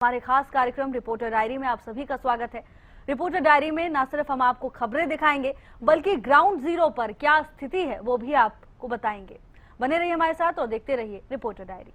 हमारे खास कार्यक्रम रिपोर्टर डायरी में आप सभी का स्वागत है। रिपोर्टर डायरी में न सिर्फ हम आपको खबरें दिखाएंगे बल्कि ग्राउंड जीरो पर क्या स्थिति है वो भी आपको बताएंगे। बने रहिए हमारे साथ और देखते रहिए रिपोर्टर डायरी।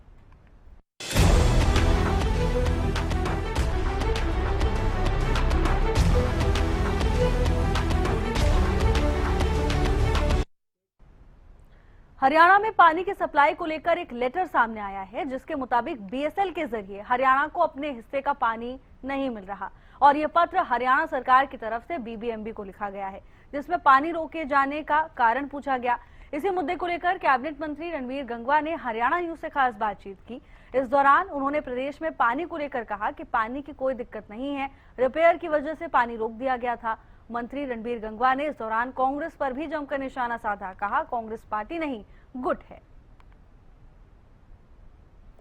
हरियाणा में पानी की सप्लाई को लेकर एक लेटर सामने आया है जिसके मुताबिक बीएसएल के जरिए हरियाणा को अपने हिस्से का पानी नहीं मिल रहा और यह पत्र हरियाणा सरकार की तरफ से बीबीएमबी को लिखा गया है जिसमें पानी रोके जाने का कारण पूछा गया। इसी मुद्दे को लेकर कैबिनेट मंत्री रणवीर गंगवा ने हरियाणा न्यूज से खास बातचीत की। इस दौरान उन्होंने प्रदेश में पानी को लेकर कहा कि पानी की कोई दिक्कत नहीं है, रिपेयर की वजह से पानी रोक दिया गया था। मंत्री रणवीर गंगवा ने इस दौरान कांग्रेस पर भी जमकर निशाना साधा। कहा कांग्रेस पार्टी नहीं गुट है।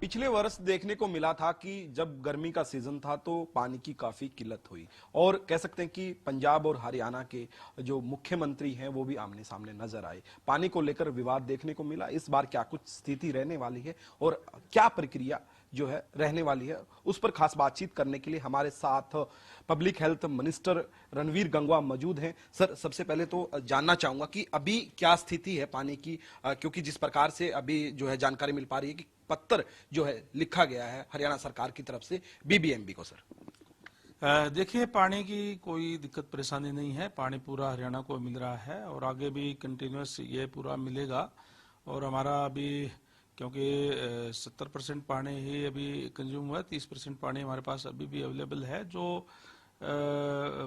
पिछले वर्ष देखने को मिला था कि जब गर्मी का सीजन था तो पानी की काफी किल्लत हुई और कह सकते हैं कि पंजाब और हरियाणा के जो मुख्यमंत्री हैं वो भी आमने सामने नजर आए। पानी को लेकर विवाद देखने को मिला। इस बार क्या कुछ स्थिति रहने वाली है और क्या प्रक्रिया जो है रहने वाली है, उस पर खास बातचीत करने के लिए हमारे साथ public health minister Ranveer Gangwa मौजूद हैं। सर, सबसे पहले तो जानना चाहूंगा कि अभी क्या स्थिति है पानी की, क्योंकि जिस प्रकार से अभी जो है जानकारी मिल पा रही है कि पत्र जो है लिखा गया है हरियाणा सरकार की तरफ से बीबीएमबी को। सर देखिए, पानी की कोई दिक्कत परेशानी नहीं है। पानी पूरा हरियाणा को मिल रहा है और आगे भी कंटिन्यूस ये पूरा मिलेगा। और हमारा अभी क्योंकि 70% पानी ही अभी कंज्यूम हुआ है, 30% पानी हमारे पास अभी भी अवेलेबल है, जो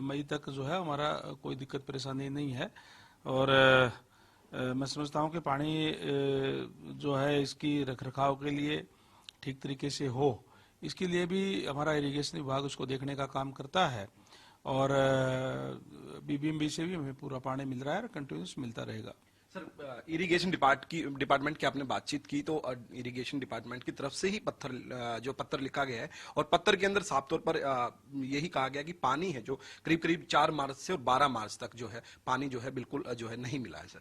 मई तक जो है हमारा कोई दिक्कत परेशानी नहीं है। और मैं समझता हूँ कि पानी जो है इसकी रखरखाव के लिए ठीक तरीके से हो, इसके लिए भी हमारा इरिगेशन विभाग उसको देखने का काम करता है और बीबीएमबी से भी हमें पूरा पानी मिल रहा है और कंटिन्यूस मिलता रहेगा। सर, इरिगेशन डिपार्टमेंट की आपने बातचीत की तो इरिगेशन डिपार्टमेंट की तरफ से ही पत्र लिखा गया है और पत्र के अंदर साफ तौर पर यही कहा गया कि पानी है जो करीब करीब 4 मार्च से और 12 मार्च तक जो है पानी जो है बिल्कुल जो है नहीं मिला है। सर,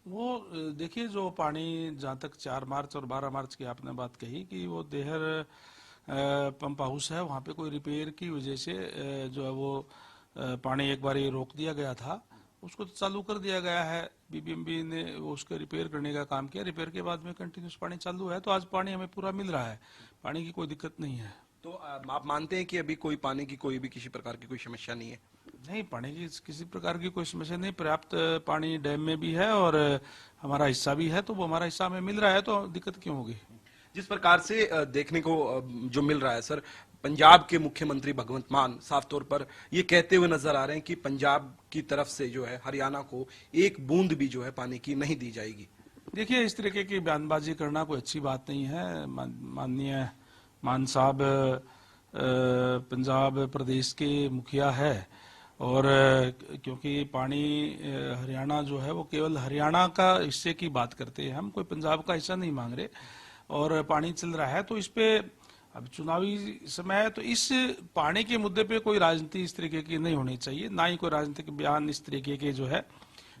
वो देखिए, जो पानी जहाँ तक 4 मार्च और 12 मार्च की आपने बात कही कि वो देहर पंप हाउस है, वहाँ पे कोई रिपेयर की वजह से जो है वो पानी एक बार रोक दिया गया था, उसको तो चालू कर दिया गया है। बीबीएमबी ने उसके रिपेयर करने का काम किया। रिपेयर के बाद में कंटिन्यूस पानी चालू है, तो आज पानी हमें पूरा मिल रहा है। पानी की कोई दिक्कत नहीं है। तो आप मानते हैं कि अभी कोई पानी की कोई भी किसी प्रकार की कोई समस्या नहीं है? नहीं, पानी की किसी प्रकार की कोई समस्या नहीं। पर्याप्त पानी डैम में भी है और हमारा हिस्सा भी है, तो वो हमारा हिस्सा हमें मिल रहा है, तो दिक्कत क्यों होगी। जिस प्रकार से देखने को जो मिल रहा है सर, पंजाब के मुख्यमंत्री भगवंत मान साफ तौर पर ये कहते हुए नजर आ रहे हैं कि पंजाब की तरफ से जो है हरियाणा को एक बूंद भी जो है पानी की नहीं दी जाएगी। देखिए, इस तरीके की बयानबाजी करना कोई अच्छी बात नहीं है। माननीय मान साहब पंजाब प्रदेश के मुखिया है और क्योंकि पानी हरियाणा जो है वो केवल हरियाणा का हिस्से की बात करते हैं, हम कोई पंजाब का हिस्सा नहीं मांग रहे और पानी चल रहा है। तो इस पे अब चुनावी समय है, तो इस पानी के मुद्दे पे कोई राजनीति इस तरीके की नहीं होनी चाहिए, ना ही कोई राजनीतिक बयान इस तरीके के जो है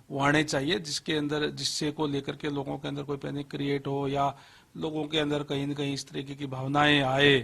वो आने चाहिए जिसके अंदर जिससे को लेकर के लोगों के अंदर कोई पैनिक क्रिएट हो या लोगों के अंदर कहीं न कहीं इस तरीके की भावनाएं आए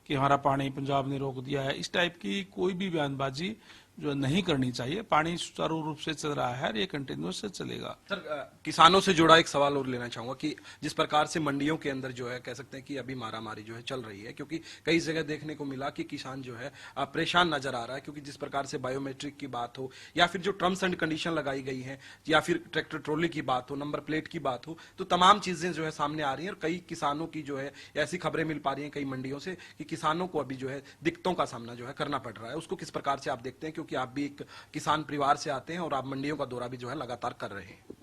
कि हमारा पानी पंजाब ने रोक दिया है। इस टाइप की कोई भी बयानबाजी जो नहीं करनी चाहिए। पानी सुचारू रूप से चल रहा है, ये कंटिन्यूस से चलेगा। सर, किसानों से जुड़ा एक सवाल और लेना चाहूंगा कि जिस प्रकार से मंडियों के अंदर जो है कह सकते हैं कि अभी मारामारी जो है चल रही है, क्योंकि कई जगह देखने को मिला कि किसान जो है परेशान नजर आ रहा है, क्योंकि जिस प्रकार से बायोमेट्रिक की बात हो या फिर जो टर्म्स एंड कंडीशन लगाई गई है या फिर ट्रैक्टर ट्रॉली की बात हो, नंबर प्लेट की बात हो, तो तमाम चीजें जो है सामने आ रही है और कई किसानों की जो है ऐसी खबरें मिल पा रही है कई मंडियों से कि किसानों को अभी जो है दिक्कतों का सामना जो है करना पड़ रहा है। उसको किस प्रकार से आप देखते हैं, क्योंकि आप भी एक किसान परिवार से आते हैं और आप मंडियों का दौरा भी जो है लगातार कर रहे हैं?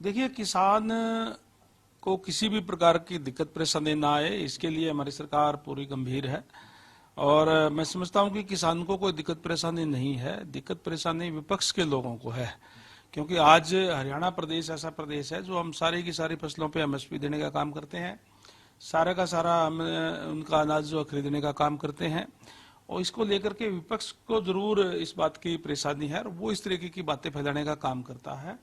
देखिए, किसान को किसी भी प्रकार की दिक्कत परेशानी ना आए, इसके लिए हमारी सरकार पूरी गंभीर है और मैं समझता हूं कि किसान को कोई दिक्कत परेशानी नहीं है। दिक्कत परेशानी विपक्ष के लोगों को है, क्योंकि आज हरियाणा प्रदेश ऐसा प्रदेश है जो हम सारी की सारी फसलों पे एमएसपी देने का काम करते हैं, सारा का सारा हम उनका अनाज जो खरीदने का काम करते हैं और इसको लेकर के विपक्ष को जरूर इस बात की परेशानी है और वो इस तरीके की बातें फैलाने का काम करता है।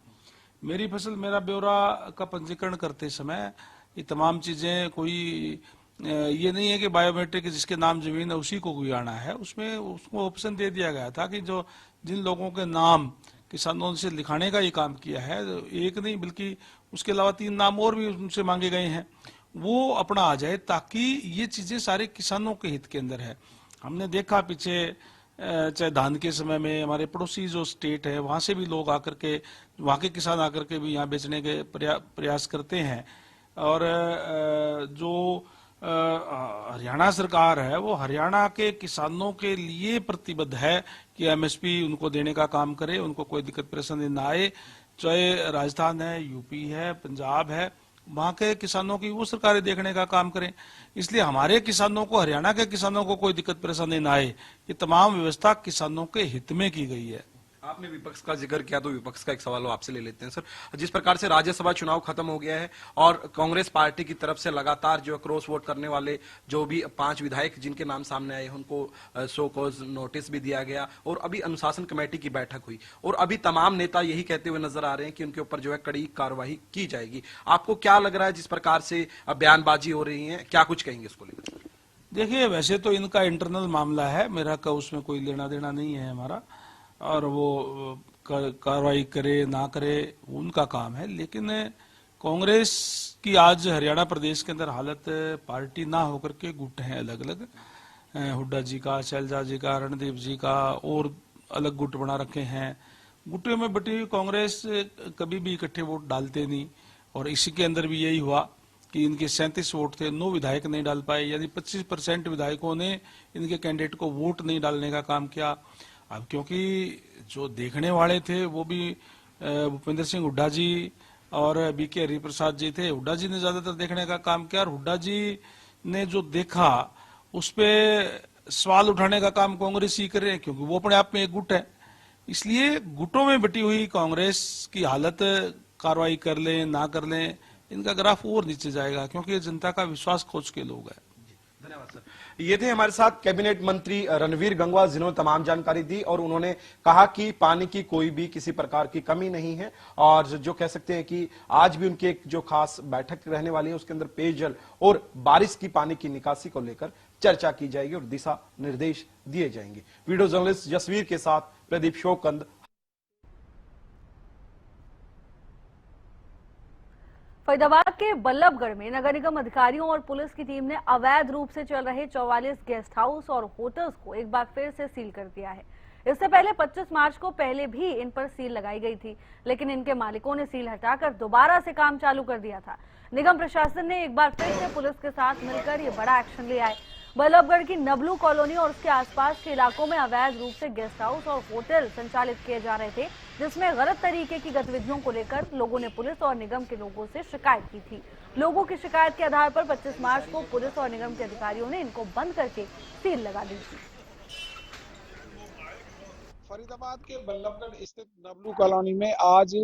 मेरी फसल मेरा ब्यौरा का पंजीकरण करते समय ये तमाम चीजें कोई ये नहीं है कि बायोमेट्रिक जिसके नाम जमीन है उसी को गुजारना है, उसमें उसको ऑप्शन दे दिया गया था कि जो जिन लोगों के नाम किसानों से लिखाने का ये काम किया है, एक नहीं बल्कि उसके अलावा 3 नाम और भी उनसे मांगे गए हैं, वो अपना आ जाए, ताकि ये चीजें सारे किसानों के हित के अंदर है। हमने देखा पीछे चाहे धान के समय में हमारे पड़ोसी जो स्टेट है वहां से भी लोग आकर के, वहां के किसान आकर के भी यहाँ बेचने के प्रयास करते हैं। और जो हरियाणा सरकार है वो हरियाणा के किसानों के लिए प्रतिबद्ध है कि एमएसपी उनको देने का काम करे, उनको कोई दिक्कत परेशानी ना आए। चाहे राजस्थान है, यूपी है, पंजाब है, वहां के किसानों की वो सरकारें देखने का काम करें। इसलिए हमारे किसानों को, हरियाणा के किसानों को कोई दिक्कत परेशानी ना आए, ये तमाम व्यवस्था किसानों के हित में की गई है। आपने विपक्ष का जिक्र किया तो विपक्ष का एक सवाल आपसे ले लेते हैं सर। जिस प्रकार से राज्यसभा चुनाव खत्म हो गया है और कांग्रेस पार्टी की तरफ से लगातार जो क्रॉस वोट करने वाले जो भी 5 विधायक जिनके नाम सामने आए उनको सो कॉज नोटिस भी दिया गया, और अभी अनुशासन कमेटी की बैठक हुई और अभी तमाम नेता यही कहते हुए नजर आ रहे हैं कि उनके ऊपर जो है कड़ी कार्रवाई की जाएगी। आपको क्या लग रहा है जिस प्रकार से बयानबाजी हो रही है, क्या कुछ कहेंगे इसको लेकर? देखिए, वैसे तो इनका इंटरनल मामला है, मेरा का उसमें कोई लेना देना नहीं है हमारा, और वो कार्रवाई करे ना करे उनका काम है। लेकिन कांग्रेस की आज हरियाणा प्रदेश के अंदर हालत, पार्टी ना होकर के गुट हैं अलग अलग, हुड्डा जी का, शैलजा जी का, रणदीप जी का, और अलग गुट बना रखे हैं। गुटों में बटी हुई कांग्रेस कभी भी इकट्ठे वोट डालते नहीं, और इसी के अंदर भी यही हुआ कि इनके 37 वोट थे, 9 विधायक नहीं डाल पाए, यानी 25% विधायकों ने इनके कैंडिडेट को वोट नहीं डालने का काम किया। अब क्योंकि जो देखने वाले थे वो भी भूपेंद्र सिंह हुड्डा जी और बीके हरिप्रसाद जी थे, हुड्डा जी ने ज्यादातर देखने का काम किया, और हुड्डा जी ने जो देखा उस पे सवाल उठाने का काम कांग्रेस ही कर रहे हैं, क्योंकि वो अपने आप में एक गुट है। इसलिए गुटों में बटी हुई कांग्रेस की हालत, कार्रवाई कर लें ना कर लें, इनका ग्राफ और नीचे जाएगा, क्योंकि जनता का विश्वास खो चुके लोग हैं। धन्यवाद सर। ये थे हमारे साथ कैबिनेट मंत्री रणवीर गंगवा, जिन्होंने तमाम जानकारी दी और उन्होंने कहा कि पानी की कोई भी किसी प्रकार की कमी नहीं है, और जो कह सकते हैं कि आज भी उनकी एक जो खास बैठक रहने वाली है उसके अंदर पेयजल और बारिश की पानी की निकासी को लेकर चर्चा की जाएगी और दिशा निर्देश दिए जाएंगे। वीडियो जर्नलिस्ट जसवीर के साथ प्रदीप शोकंद। फरीदाबाद के बल्लभगढ़ में नगर निगम अधिकारियों और पुलिस की टीम ने अवैध रूप से चल रहे 44 गेस्ट हाउस और होटल्स को एक बार फिर से सील कर दिया है। इससे पहले 25 मार्च को पहले भी इन पर सील लगाई गई थी, लेकिन इनके मालिकों ने सील हटाकर दोबारा से काम चालू कर दिया था। निगम प्रशासन ने एक बार फिर से पुलिस के साथ मिलकर ये बड़ा एक्शन लिया है। बल्लभगढ़ की नबलू कॉलोनी और उसके आसपास के इलाकों में अवैध रूप से गेस्ट हाउस और होटल संचालित किए जा रहे थे, जिसमें गलत तरीके की गतिविधियों को लेकर लोगों ने पुलिस और निगम के लोगों से शिकायत की थी। लोगों की शिकायत के आधार पर 25 मार्च को पुलिस और निगम के अधिकारियों ने इनको बंद करके सील लगा दी थी। फरीदाबाद के बल्लभगढ़ स्थित नबलू कॉलोनी में आज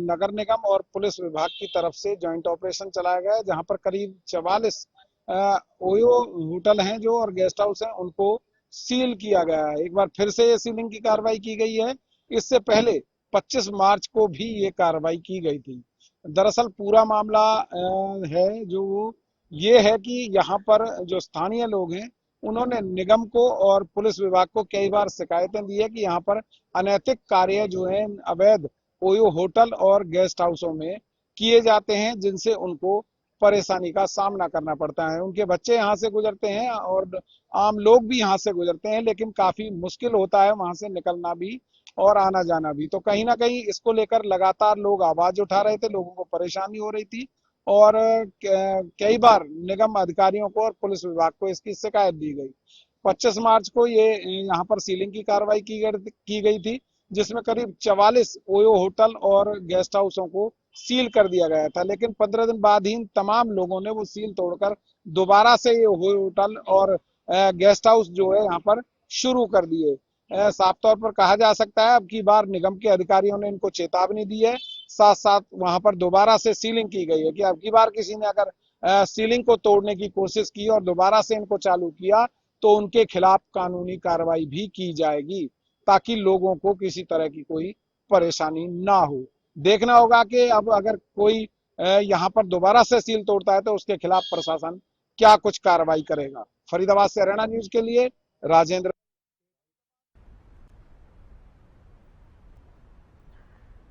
नगर निगम और पुलिस विभाग की तरफ से जॉइंट ऑपरेशन चलाया गया, जहां पर करीब 44 ओयो होटल हैं जो और गेस्ट हाउस हैं, उनको सील किया गया है। एक बार फिर से ये सीलिंग की कार्रवाई की गई है। इससे पहले 25 मार्च को भी ये कार्रवाई की गई थी। दरअसल पूरा मामला है जो ये है कि यहाँ पर जो स्थानीय लोग हैं उन्होंने निगम को और पुलिस विभाग को कई बार शिकायतें दी है कि यहाँ पर अनैतिक कार्य जो है अवैध ओयो होटल और गेस्ट हाउसों में किए जाते हैं, जिनसे उनको परेशानी का सामना करना पड़ता है। उनके बच्चे यहाँ से गुजरते हैं और आम लोग भी यहाँ से गुजरते हैं, लेकिन काफी मुश्किल होता है वहां से निकलना भी और आना जाना भी। तो कहीं ना कहीं इसको लेकर लगातार लोग आवाज उठा रहे थे, लोगों को परेशानी हो रही थी और कई बार निगम अधिकारियों को और पुलिस विभाग को इसकी शिकायत दी गई। 25 मार्च को ये यहाँ पर सीलिंग की कार्रवाई की गई थी, जिसमें करीब 44 ओयो होटल और गेस्ट हाउसों को सील कर दिया गया था, लेकिन 15 दिन बाद ही तमाम लोगों ने वो सील तोड़कर दोबारा से ये होटल और गेस्ट हाउस जो है यहाँ पर शुरू कर दिए। साफ तौर पर कहा जा सकता है अब की बार निगम के अधिकारियों ने इनको चेतावनी दी है, साथ साथ वहां पर दोबारा से सीलिंग की गई है कि अब की बार किसी ने अगर सीलिंग को तोड़ने की कोशिश की और दोबारा से इनको चालू किया तो उनके खिलाफ कानूनी कार्रवाई भी की जाएगी, ताकि लोगों को किसी तरह की कोई परेशानी ना हो। देखना होगा कि अब अगर कोई यहाँ पर दोबारा से सील तोड़ता है तो उसके खिलाफ प्रशासन क्या कुछ कार्रवाई करेगा। फरीदाबाद से हरियाणा न्यूज के लिए राजेंद्र।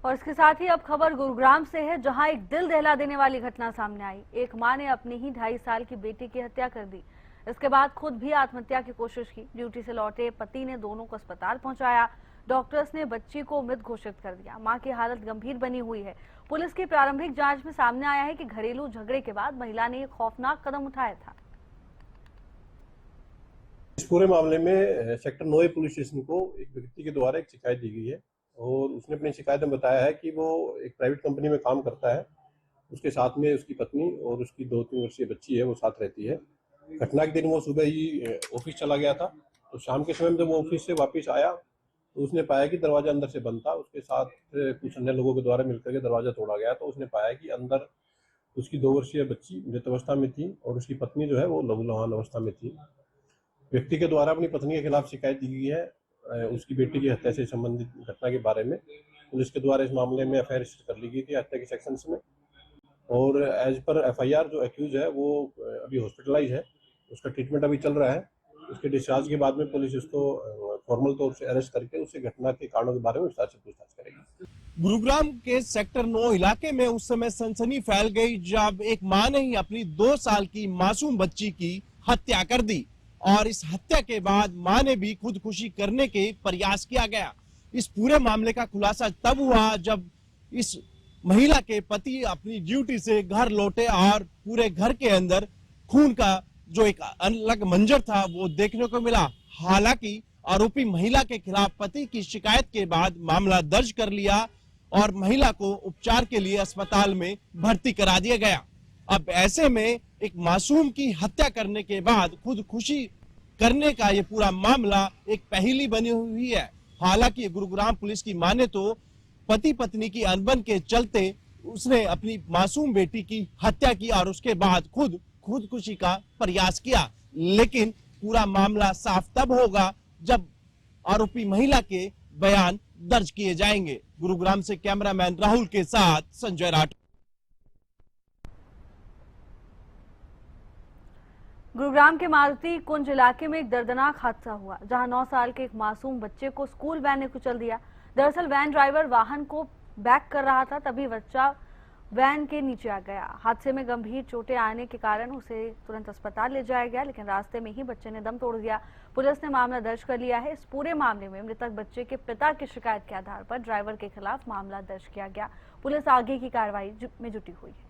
और इसके साथ ही अब खबर गुरुग्राम से है, जहां एक दिल दहला देने वाली घटना सामने आई। एक मां ने अपनी ही 2.5 साल की बेटी की हत्या कर दी। इसके बाद खुद भी आत्महत्या की कोशिश की। ड्यूटी से लौटे पति ने दोनों को अस्पताल पहुंचाया। डॉक्टर्स ने बच्ची को मृत घोषित कर दिया। मां की हालत गंभीर बनी हुई है। पुलिस की प्रारंभिक जांच में सामने आया है कि घरेलू झगड़े के बाद महिला ने एक खौफनाक कदम उठाया था। इस पूरे मामले में सेक्टर 9 पुलिस स्टेशन को एक व्यक्ति के द्वारा एक शिकायत दी गई है और उसने अपनी शिकायत में बताया है कि वो एक प्राइवेट कंपनी में काम करता है। उसके साथ में उसकी पत्नी और उसकी 2-3 वर्षीय बच्ची है, वो साथ रहती है। घटना के दिन वो सुबह ही ऑफिस चला गया था, तो शाम के समय में जब वो ऑफिस से वापस आया तो उसने पाया कि दरवाजा अंदर से बंद था। उसके साथ कुछ अन्य लोगों के द्वारा मिलकर के दरवाजा तोड़ा गया, तो उसने पाया कि अंदर उसकी 2 वर्षीय बच्ची मृत अवस्था में थी और उसकी पत्नी जो है वो लहूलुहान अवस्था में थी। व्यक्ति के द्वारा अपनी पत्नी के खिलाफ शिकायत दी गई है उसकी बेटी की हत्या से संबंधित घटना के बारे में। पुलिस के द्वारा इस मामले में एफआईआर रजिस्टर कर ली गई थी हत्या के सेक्शंस में, और एज पर एफआईआर जो एक्यूज है वो अभी हॉस्पिटलाइज है, उसका ट्रीटमेंट अभी चल रहा है। उसके डिस्चार्ज के बाद में पुलिस उसको फॉर्मल तौर से अरेस्ट करके उससे घटना के कारणों के बारे में विस्तार से पूछताछ करेगी। गुरुग्राम के सेक्टर 9 इलाके में उस समय सनसनी फैल गई जब एक मां ने ही अपनी 2 साल की मासूम बच्ची की हत्या कर दी और इस हत्या के बाद मां ने भी खुदकुशी करने के प्रयास किया गया। इस पूरे मामले का खुलासा तब हुआ जब इस महिला के पति अपनी ड्यूटी से घर लौटे और पूरे घर के अंदर खून का जो एक अलग मंजर था वो देखने को मिला। हालांकि आरोपी महिला के खिलाफ पति की शिकायत के बाद मामला दर्ज कर लिया और महिला को उपचार के लिए अस्पताल में भर्ती करा दिया गया। अब ऐसे में एक मासूम की हत्या करने के बाद खुदकुशी करने का ये पूरा मामला एक पहेली बनी हुई है। हालांकि गुरुग्राम पुलिस की माने तो पति पत्नी की अनबन के चलते उसने अपनी मासूम बेटी की हत्या की और उसके बाद खुदकुशी का प्रयास किया, लेकिन पूरा मामला साफ तब होगा जब आरोपी महिला के बयान दर्ज किए जाएंगे। गुरुग्राम से कैमरामैन राहुल के साथ संजय राठौर। गुरुग्राम के मारुति कुंज इलाके में एक दर्दनाक हादसा हुआ, जहां 9 साल के एक मासूम बच्चे को स्कूल वैन ने कुचल दिया। दरअसल वैन ड्राइवर वाहन को बैक कर रहा था, तभी बच्चा वैन के नीचे आ गया। हादसे में गंभीर चोटें आने के कारण उसे तुरंत अस्पताल ले जाया गया, लेकिन रास्ते में ही बच्चे ने दम तोड़ दिया। पुलिस ने मामला दर्ज कर लिया है। इस पूरे मामले में मृतक बच्चे के पिता की शिकायत के आधार पर ड्राइवर के खिलाफ मामला दर्ज किया गया। पुलिस आगे की कार्रवाई में जुटी हुई है।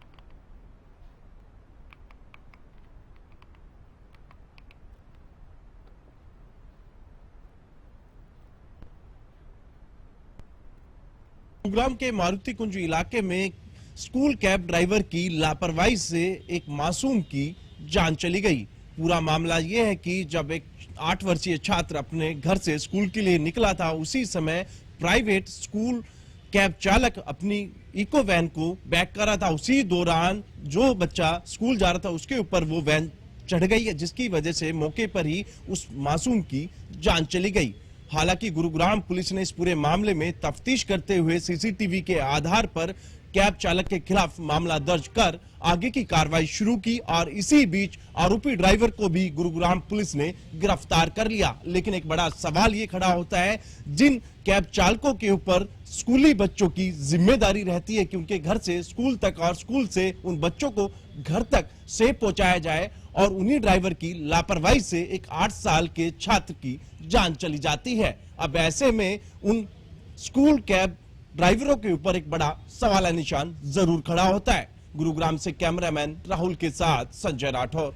गुरुग्राम के मारुति कुंज इलाके में स्कूल कैब ड्राइवर की लापरवाही से एक मासूम की जान चली गई। पूरा मामला यह है कि जब एक 8 वर्षीय छात्र अपने घर से स्कूल के लिए निकला था, उसी समय प्राइवेट स्कूल कैब चालक अपनी इको वैन को बैक कर रहा था। उसी दौरान जो बच्चा स्कूल जा रहा था उसके ऊपर वो वैन चढ़ गई है, जिसकी वजह से मौके पर ही उस मासूम की जान चली गई। हालांकि गुरुग्राम पुलिस ने इस पूरे मामले में तफ्तीश करते हुए सीसीटीवी के आधार पर कैब चालक के खिलाफ मामला दर्ज कर आगे की कार्रवाई शुरू की और इसी बीच आरोपी ड्राइवर को भी गुरुग्राम पुलिस ने गिरफ्तार कर लिया। लेकिन एक बड़ा सवाल ये खड़ा होता है, जिन कैब चालकों के ऊपर स्कूली बच्चों की जिम्मेदारी रहती है कि उनके घर से स्कूल तक और स्कूल से उन बच्चों को घर तक सेफ पहुंचाया जाए, और उन्हीं ड्राइवर की लापरवाही से एक 8 साल के छात्र की जान चली जाती है। अब ऐसे में उन स्कूल कैब ड्राइवरों के ऊपर एक बड़ा सवाल निशान जरूर खड़ा होता है। गुरुग्राम से कैमरामैन राहुल के साथ संजय राठौर।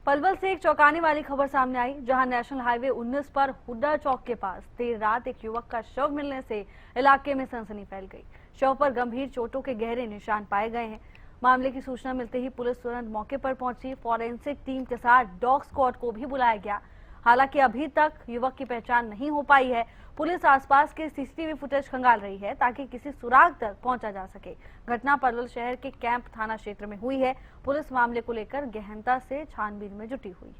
पलवल से एक चौंकाने वाली खबर सामने आई, जहां नेशनल हाईवे 19 पर हुड्डा चौक के पास देर रात एक युवक का शव मिलने से इलाके में सनसनी फैल गई। शव पर गंभीर चोटों के गहरे निशान पाए गए हैं। मामले की सूचना मिलते ही पुलिस तुरंत मौके पर पहुंची। फॉरेंसिक टीम के साथ डॉग स्क्वाड को भी बुलाया गया। हालांकि अभी तक युवक की पहचान नहीं हो पाई है। पुलिस आसपास के सीसीटीवी फुटेज खंगाल रही है ताकि किसी सुराग तक पहुंचा जा सके। घटना पलवल शहर के कैंप थाना क्षेत्र में हुई है। पुलिस मामले को लेकर गहनता से छानबीन में जुटी हुई है।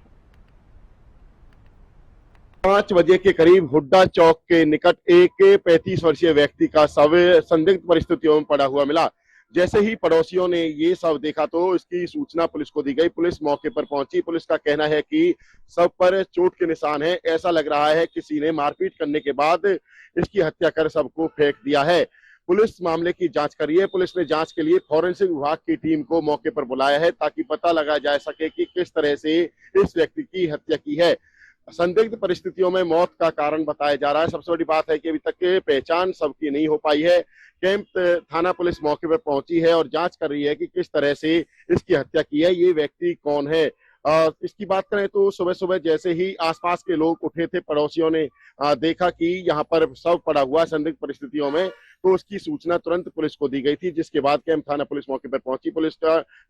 5 बजे के करीब हुड्डा चौक के निकट एक 35 वर्षीय व्यक्ति का शव संदिग्ध परिस्थितियों में पड़ा हुआ मिला। जैसे ही पड़ोसियों ने ये शव देखा तो इसकी सूचना पुलिस को दी गई। पुलिस मौके पर पहुंची। पुलिस का कहना है कि शव पर चोट के निशान है। ऐसा लग रहा है किसी ने मारपीट करने के बाद इसकी हत्या कर शव को फेंक दिया है। पुलिस मामले की जांच कर रही है। पुलिस ने जांच के लिए फॉरेंसिक विभाग की टीम को मौके पर बुलाया है ताकि पता लगाया जा सके कि किस तरह से इस व्यक्ति की हत्या की है। संदिग्ध परिस्थितियों में मौत का कारण बताया जा रहा है। सबसे बड़ी बात है कि अभी तक पहचान सबकी नहीं हो पाई है। कैंप थाना पुलिस मौके पर पहुंची है और जांच कर रही है कि किस तरह से इसकी हत्या की है, ये व्यक्ति कौन है। इसकी बात करें तो सुबह सुबह जैसे ही आसपास के लोग उठे थे, पड़ोसियों ने देखा कि यहाँ पर शव पड़ा हुआ संदिग्ध परिस्थितियों में, तो उसकी सूचना तुरंत पुलिस को दी गई थी, जिसके बाद कैंप थाना पुलिस मौके पर पहुंची। पुलिस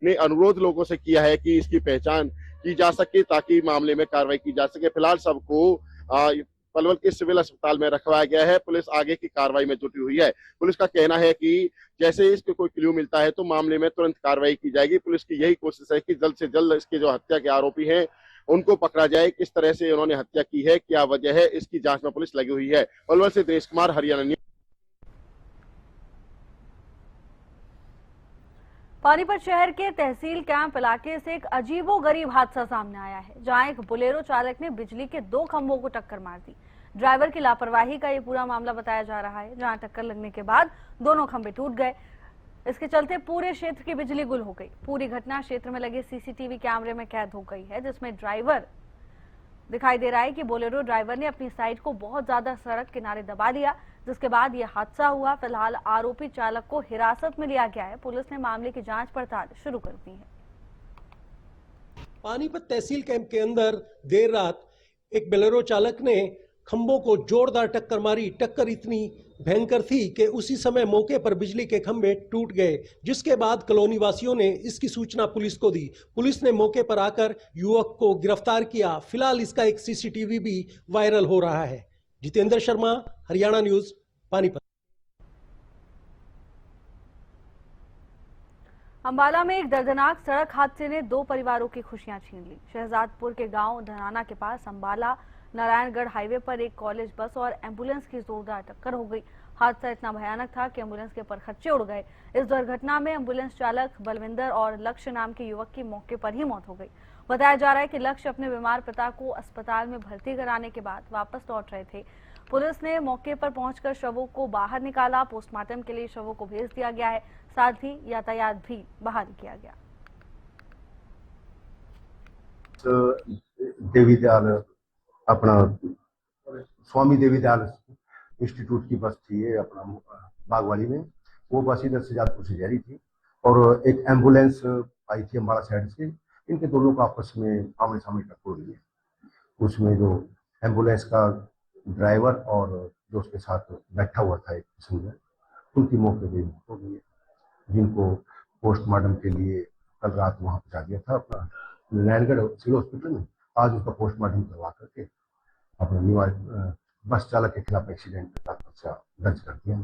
ने अनुरोध लोगों से किया है कि इसकी पहचान की जा सके ताकि मामले में कार्रवाई की जा सके। फिलहाल सबको पलवल के सिविल अस्पताल में रखवाया गया है। पुलिस आगे की कार्रवाई में जुटी हुई है। पुलिस का कहना है कि जैसे इसको कोई क्लू मिलता है तो मामले में तुरंत कार्रवाई की जाएगी। पुलिस की यही कोशिश है कि जल्द से जल्द इसके जो हत्या के आरोपी हैं उनको पकड़ा जाए। किस तरह से उन्होंने हत्या की है, क्या वजह है, इसकी जांच में पुलिस लगी हुई है। पलवल से दिनेश कुमार, हरियाणा न्यूज। पानीपत शहर के तहसील कैंप इलाके से एक अजीबोगरीब हादसा सामने आया है, जहां एक बोलेरो चालक ने बिजली के 2 खंभों को टक्कर मार दी। ड्राइवर की लापरवाही का ये पूरा मामला बताया जा रहा है, जहां टक्कर लगने के बाद दोनों खंभे टूट गए। इसके चलते पूरे क्षेत्र की बिजली गुल हो गई। पूरी घटना क्षेत्र में लगे सीसीटीवी कैमरे में कैद हो गई है, जिसमें ड्राइवर दिखाई दे रहा है कि बोलेरो ड्राइवर ने अपनी साइड को बहुत ज्यादा सड़क किनारे दबा दिया, जिसके बाद यह हादसा हुआ। फिलहाल आरोपी चालक को हिरासत में लिया गया है। पुलिस ने मामले की जांच पड़ताल शुरू कर दी है। पानीपत तहसील कैंप के अंदर देर रात एक बोलेरो चालक ने खंभों को जोरदार टक्कर मारी। टक्कर इतनी भयंकर थी कि उसी समय मौके पर बिजली के खंभे टूट गए, जिसके बाद कॉलोनी वासियों ने इसकी सूचना पुलिस को दी। पुलिस ने मौके पर आकर युवक को गिरफ्तार किया। फिलहाल इसका एक सीसीटीवी भी वायरल हो रहा है। जितेंद्र शर्मा, हरियाणा न्यूज, पानीपत। अंबाला में एक दर्दनाक सड़क हादसे ने 2 परिवारों की खुशियां छीन ली। शहजादपुर के गांव धनाना के पास अंबाला नारायणगढ़ हाईवे पर एक कॉलेज बस और एम्बुलेंस की जोरदार टक्कर हो गई। हादसा इतना भयानक था कि एम्बुलेंस के परखच्चे उड़ गए। इस दुर्घटना में एम्बुलेंस चालक बलविंदर और लक्ष्य नाम के युवक की मौके पर ही मौत हो गई। बताया जा रहा है कि लक्ष्य अपने बीमार पिता को अस्पताल में भर्ती कराने के बाद वापस लौट रहे थे। पुलिस ने मौके पर पहुंचकर शवों को बाहर निकाला। पोस्टमार्टम के लिए शवों को भेज दिया गया है। साथ ही यातायात भी बहाल किया गया। देवीदयाल अपना स्वामी देवीदयाल इंस्टीट्यूट की बस थी ये अपना बागवाड़ी में। वो बस इधर से जादपुर से जा रही थी और एक एम्बुलेंस आई थी अम्बाड़ा साइड से। इनके दोनों का आपस में आमने सामने टक्कर हुई है। उसमें जो एम्बुलेंस का ड्राइवर और जो उसके साथ बैठा हुआ था एक पैसेंजर, उनकी मौके पर मौत हो गई है, जिनको पोस्टमार्टम के लिए कल रात वहाँ पहुँचा दिया था अपना नारायणगढ़ सिविल हॉस्पिटल में। आज उसका पोस्टमार्टम करवा करके अपना बस चालक के खिलाफ एक्सीडेंट का पर्चा दर्ज कर दिया।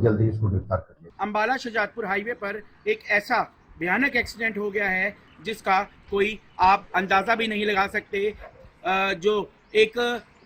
जल्दी ही इसको गिरफ्तार कर लिया। अंबाला शाहजहादपुर हाईवे पर एक ऐसा भयानक एक्सीडेंट हो गया है जिसका कोई आप अंदाजा भी नहीं लगा सकते। जो एक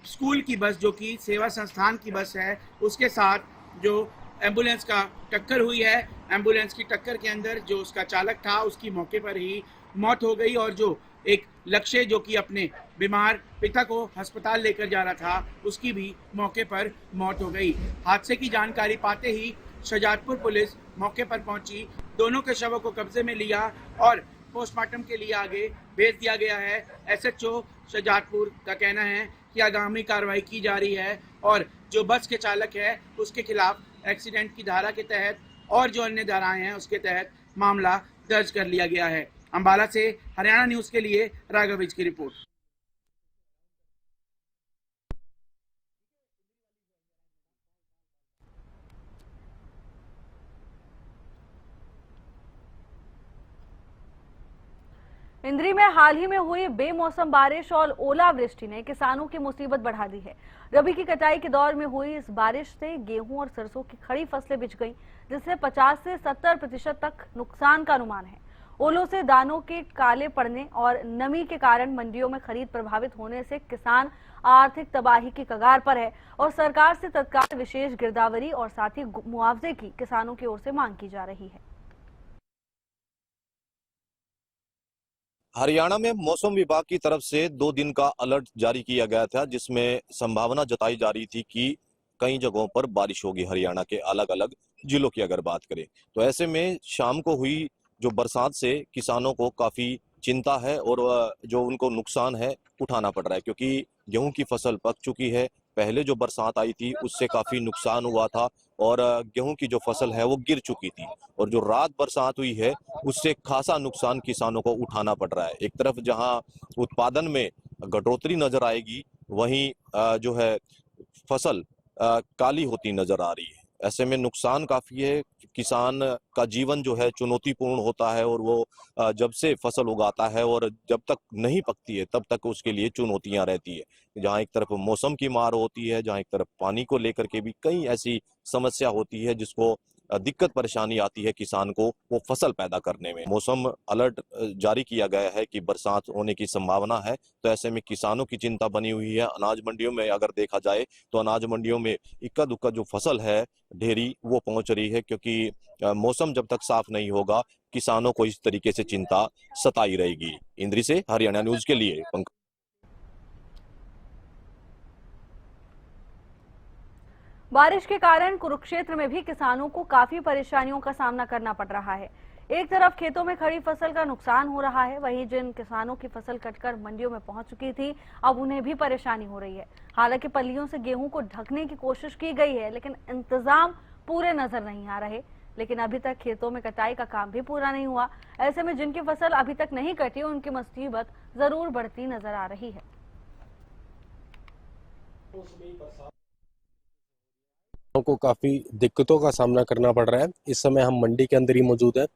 स्कूल की बस, जो कि सेवा संस्थान की बस है, उसके साथ जो एम्बुलेंस का टक्कर हुई है। एम्बुलेंस की टक्कर के अंदर जो उसका चालक था उसकी मौके पर ही मौत हो गई और जो एक लक्ष्य जो कि अपने बीमार पिता को अस्पताल लेकर जा रहा था उसकी भी मौके पर मौत हो गई। हादसे की जानकारी पाते ही शाहजहादपुर पुलिस मौके पर पहुंची, दोनों के शवों को कब्जे में लिया और पोस्टमार्टम के लिए आगे भेज दिया गया है। एसएचओ शाहजहादपुर का कहना है कि आगामी कार्रवाई की जा रही है और जो बस के चालक है उसके खिलाफ एक्सीडेंट की धारा के तहत और जो अन्य धाराएं हैं उसके तहत मामला दर्ज कर लिया गया है। अंबाला से हरियाणा न्यूज के लिए राघव विज की रिपोर्ट। इंद्री में हाल ही में हुई बेमौसम बारिश और ओलावृष्टि ने किसानों की मुसीबत बढ़ा दी है। रबी की कटाई के दौर में हुई इस बारिश से गेहूं और सरसों की खड़ी फसलें बिछ गईं, जिससे 50 से 70% तक नुकसान का अनुमान है। ओलों से दानों के काले पड़ने और नमी के कारण मंडियों में खरीद प्रभावित होने से किसान आर्थिक तबाही की कगार पर है और सरकार से तत्काल विशेष गिरदावरी और साथ ही मुआवजे की किसानों की ओर से मांग की जा रही है। हरियाणा में मौसम विभाग की तरफ से 2 दिन का अलर्ट जारी किया गया था, जिसमें संभावना जताई जा रही थी कि कई जगहों पर बारिश होगी। हरियाणा के अलग अलग जिलों की अगर बात करें तो ऐसे में शाम को हुई जो बरसात से किसानों को काफी चिंता है और जो उनको नुकसान है उठाना पड़ रहा है, क्योंकि गेहूं की फसल पक चुकी है। पहले जो बरसात आई थी उससे काफी नुकसान हुआ था और गेहूं की जो फसल है वो गिर चुकी थी, और जो रात बरसात हुई है उससे खासा नुकसान किसानों को उठाना पड़ रहा है। एक तरफ जहां उत्पादन में घटोतरी नजर आएगी, वहीं जो है फसल काली होती नजर आ रही है। ऐसे में नुकसान काफी है। किसान का जीवन जो है चुनौतीपूर्ण होता है और वो जब से फसल उगाता है और जब तक नहीं पकती है तब तक उसके लिए चुनौतियां रहती है। जहां एक तरफ मौसम की मार होती है, जहां एक तरफ पानी को लेकर के भी कई ऐसी समस्या होती है जिसको दिक्कत परेशानी आती है किसान को वो फसल पैदा करने में। मौसम अलर्ट जारी किया गया है कि बरसात होने की संभावना है, तो ऐसे में किसानों की चिंता बनी हुई है। अनाज मंडियों में अगर देखा जाए तो अनाज मंडियों में इक्का दुक्का जो फसल है ढेरी वो पहुंच रही है, क्योंकि मौसम जब तक साफ नहीं होगा किसानों को इस तरीके से चिंता सताई रहेगी। इंद्री से हरियाणा न्यूज के लिए पंकज। बारिश के कारण कुरुक्षेत्र में भी किसानों को काफी परेशानियों का सामना करना पड़ रहा है। एक तरफ खेतों में खड़ी फसल का नुकसान हो रहा है, वहीं जिन किसानों की फसल कटकर मंडियों में पहुंच चुकी थी अब उन्हें भी परेशानी हो रही है। हालांकि पल्लियों से गेहूं को ढकने की कोशिश की गई है, लेकिन इंतजाम पूरे नजर नहीं आ रहे। लेकिन अभी तक खेतों में कटाई का काम भी पूरा नहीं हुआ। ऐसे में जिनकी फसल अभी तक नहीं कटी उनकी मुसीबत जरूर बढ़ती नजर आ रही है। को काफी दिक्कतों का सामना करना पड़ रहा है। इस समय हम मंडी के अंदर ही मौजूद हैं।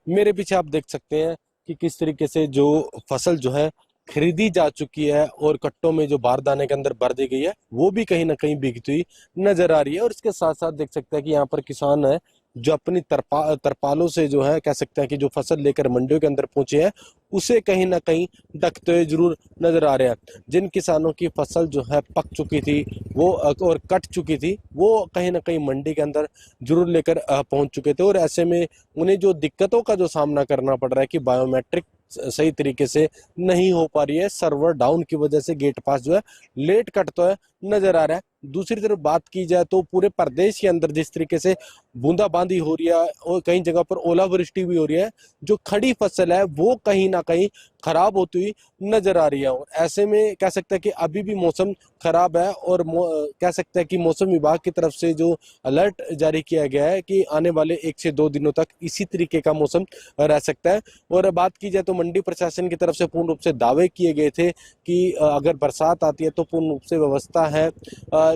मेरे पीछे आप देख सकते हैं कि किस तरीके से जो फसल जो है खरीदी जा चुकी है और कट्टों में जो बारदाने के अंदर भर दी गई है वो भी कहीं ना कहीं बिकती हुई नजर आ रही है। और इसके साथ साथ देख सकते हैं कि यहाँ पर किसान है जो अपनी तरपालों से जो है कह सकते हैं कि जो फसल लेकर मंडियों के अंदर पहुंचे हैं उसे कहीं ना कहीं ढकते हुए जरूर नजर आ रहे हैं। जिन किसानों की फसल जो है पक चुकी थी वो और कट चुकी थी वो कहीं ना कहीं मंडी के अंदर जरूर लेकर पहुंच चुके थे, और ऐसे में उन्हें जो दिक्कतों का जो सामना करना पड़ रहा है कि बायोमेट्रिक सही तरीके से नहीं हो पा रही है, सर्वर डाउन की वजह से गेट पास जो है लेट कटता है नजर आ रहा है। दूसरी तरफ बात की जाए तो पूरे प्रदेश के अंदर जिस तरीके से बूंदाबांदी हो रही है और कई जगह पर ओलावृष्टि भी हो रही है, जो खड़ी फसल है वो कहीं ना कहीं खराब होती हुई नजर आ रही है। और ऐसे में कह सकते हैं कि अभी भी मौसम खराब है और कह सकते हैं कि मौसम विभाग की तरफ से जो अलर्ट जारी किया गया है कि आने वाले 1 से 2 दिनों तक इसी तरीके का मौसम रह सकता है। और बात की जाए तो मंडी प्रशासन की तरफ से पूर्ण रूप से दावे किए गए थे कि अगर बरसात आती है तो पूर्ण रूप से व्यवस्था है,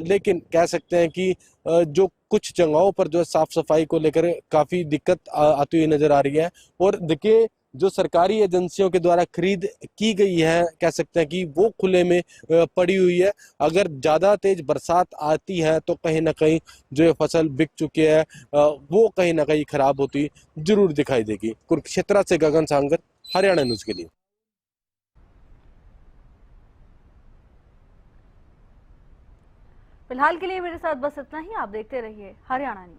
लेकिन कह सकते हैं कि जो कुछ जगहों पर जो है साफ सफाई को लेकर काफी दिक्कत आती हुई नजर आ रही है। और देखिए जो सरकारी एजेंसियों के द्वारा खरीद की गई है कह सकते हैं कि वो खुले में पड़ी हुई है। अगर ज्यादा तेज बरसात आती है तो कहीं ना कहीं जो ये फसल बिक चुकी है वो कहीं ना कहीं खराब होती जरूर दिखाई देगी। कुरुक्षेत्र से गगन सांगर, हरियाणा न्यूज के लिए। फिलहाल के लिए मेरे साथ बस इतना ही। आप देखते रहिए हरियाणा न्यूज।